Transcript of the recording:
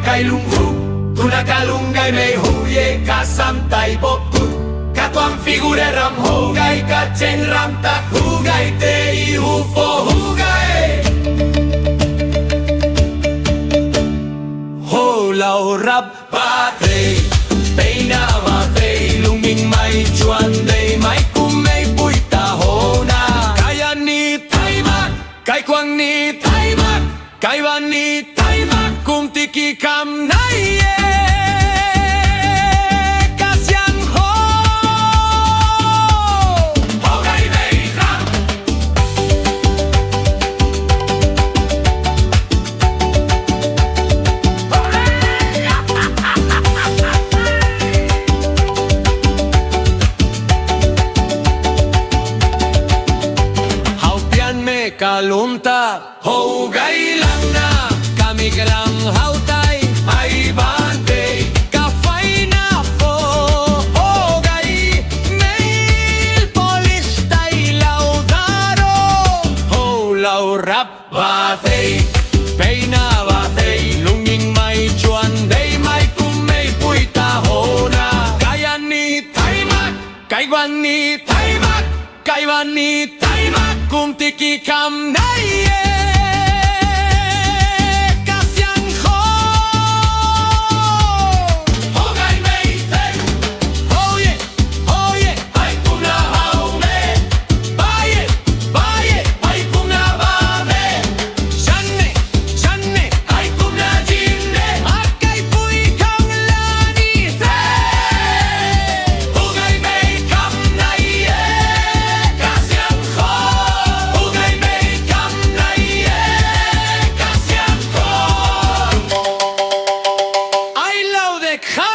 Kay lunghu tuna kalunggay may huye kasamtay bokut Katwang figure ram hugay kachen ram tak hugay te ihufo hugay Ho lao rap batay Peina matay lunging may chuan day may kumay puy taho na Kaya ni taymak kay kwang ni taymak Kay wan ni taymak kum tiki kam na ye Kasyang ho Hogay may ram Haupian me kalunta Hogay lang na kami galang hautay ay bante kafay na po hogay nail polish tay laudaro ho lau rap batay pay na batay lunging may chuan day may kumay puy taho na kaya ni taymak kaywan ni taymak kaywan ni taymak kum tiki kam na ye Hi!